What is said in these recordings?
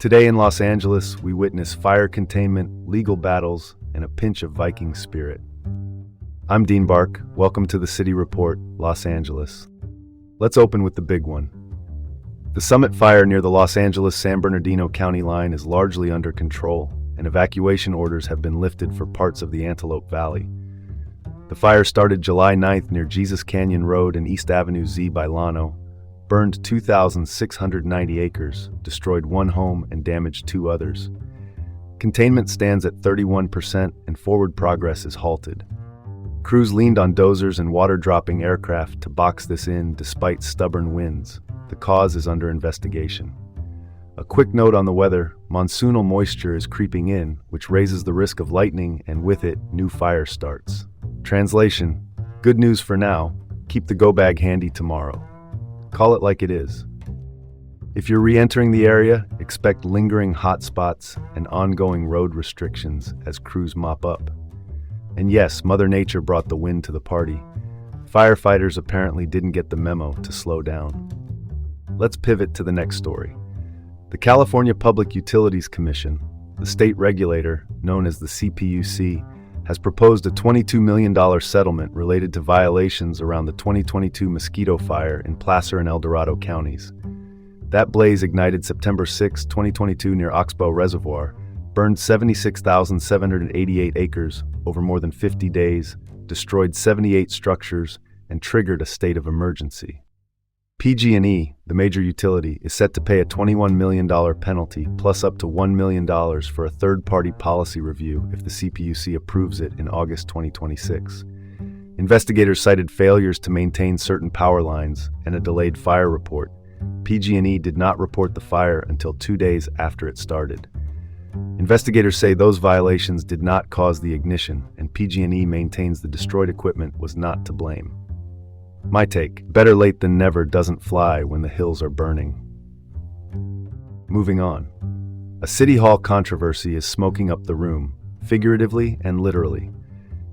Today in Los Angeles, we witness fire containment, legal battles, and a pinch of Viking spirit. I'm Dean Bark. Welcome to the City Report, Los Angeles. Let's open with the big one. The Summit fire near the Los Angeles-San Bernardino County line is largely under control, and evacuation orders have been lifted for parts of the Antelope Valley. The fire started July 9th near Jesus Canyon Road and East Avenue Z by Llano, burned 2,690 acres, destroyed one home, and damaged two others. Containment stands at 31% and forward progress is halted. Crews leaned on dozers and water-dropping aircraft to box this in despite stubborn winds. The cause is under investigation. A quick note on the weather: monsoonal moisture is creeping in, which raises the risk of lightning and with it, new fire starts. Translation: good news for now, keep the go bag handy tomorrow. Call it like it is. If you're re-entering the area, expect lingering hotspots and ongoing road restrictions as crews mop up. And yes, Mother Nature brought the wind to the party. Firefighters apparently didn't get the memo to slow down. Let's pivot to the next story. The California Public Utilities Commission, the state regulator known as the CPUC, has proposed a $22 million settlement related to violations around the 2022 mosquito fire in Placer and El Dorado counties. That blaze ignited September 6, 2022 near Oxbow Reservoir, burned 76,788 acres over more than 50 days, destroyed 78 structures, and triggered a state of emergency. PG&E, the major utility, is set to pay a $21 million penalty plus up to $1 million for a third-party policy review if the CPUC approves it in August 2026. Investigators cited failures to maintain certain power lines and a delayed fire report. PG&E did not report the fire until 2 days after it started. Investigators say those violations did not cause the ignition, and PG&E maintains the destroyed equipment was not to blame. My take: better late than never doesn't fly when the hills are burning. Moving on. A City Hall controversy is smoking up the room, figuratively and literally.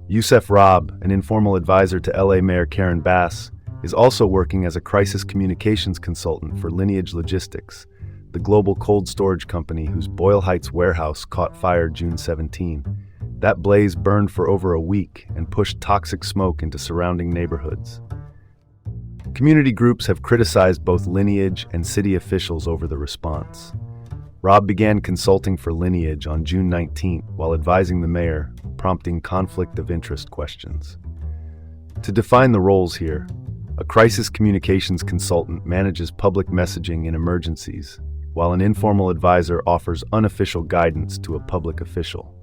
Youssef Robb, an informal advisor to LA Mayor Karen Bass, is also working as a crisis communications consultant for Lineage Logistics, the global cold storage company whose Boyle Heights warehouse caught fire June 17. That blaze burned for over a week and pushed toxic smoke into surrounding neighborhoods. Community groups have criticized both Lineage and city officials over the response. Robb began consulting for Lineage on June 19 while advising the mayor, prompting conflict of interest questions. To define the roles here, a crisis communications consultant manages public messaging in emergencies, while an informal advisor offers unofficial guidance to a public official.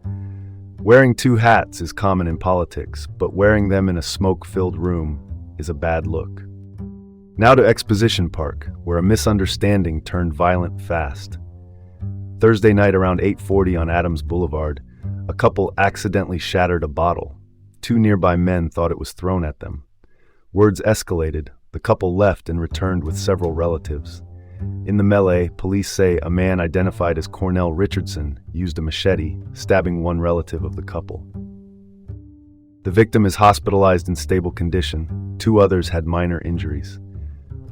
Wearing two hats is common in politics, but wearing them in a smoke-filled room is a bad look. Now to Exposition Park, where a misunderstanding turned violent fast. Thursday night around 8:40 on Adams Boulevard, a couple accidentally shattered a bottle. Two nearby men thought it was thrown at them. Words escalated, the couple left and returned with several relatives. In the melee, police say a man identified as Cornell Richardson used a machete, stabbing one relative of the couple. The victim is hospitalized in stable condition. Two others had minor injuries.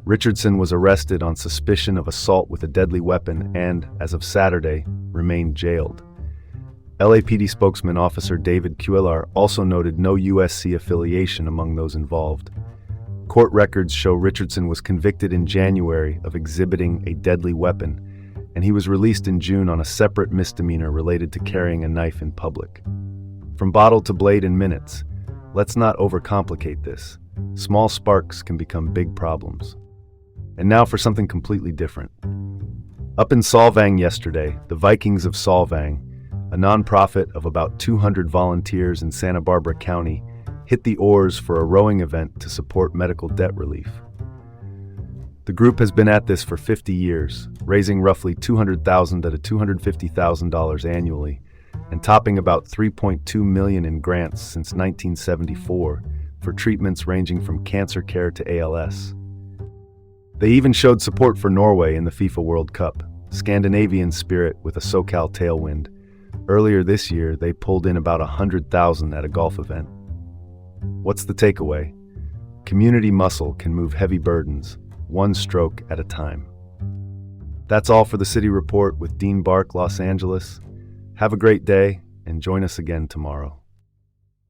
Richardson was arrested on suspicion of assault with a deadly weapon and, as of Saturday, remained jailed. LAPD spokesman Officer David Cuellar also noted no USC affiliation among those involved. Court records show Richardson was convicted in January of exhibiting a deadly weapon, and he was released in June on a separate misdemeanor related to carrying a knife in public. From bottle to blade in minutes. Let's not overcomplicate this. Small sparks can become big problems. And now for something completely different. Up in Solvang yesterday, the Vikings of Solvang, a nonprofit of about 200 volunteers in Santa Barbara County, hit the oars for a rowing event to support medical debt relief. The group has been at this for 50 years, raising roughly $200,000 to $250,000 annually, and topping about $3.2 million in grants since 1974 for treatments ranging from cancer care to ALS. They even showed support for Norway in the FIFA World Cup, Scandinavian spirit with a SoCal tailwind. Earlier this year, they pulled in about $100,000 at a golf event. What's the takeaway? Community muscle can move heavy burdens, one stroke at a time. That's all for the City Report with Dean Bark, Los Angeles. Have a great day and join us again tomorrow.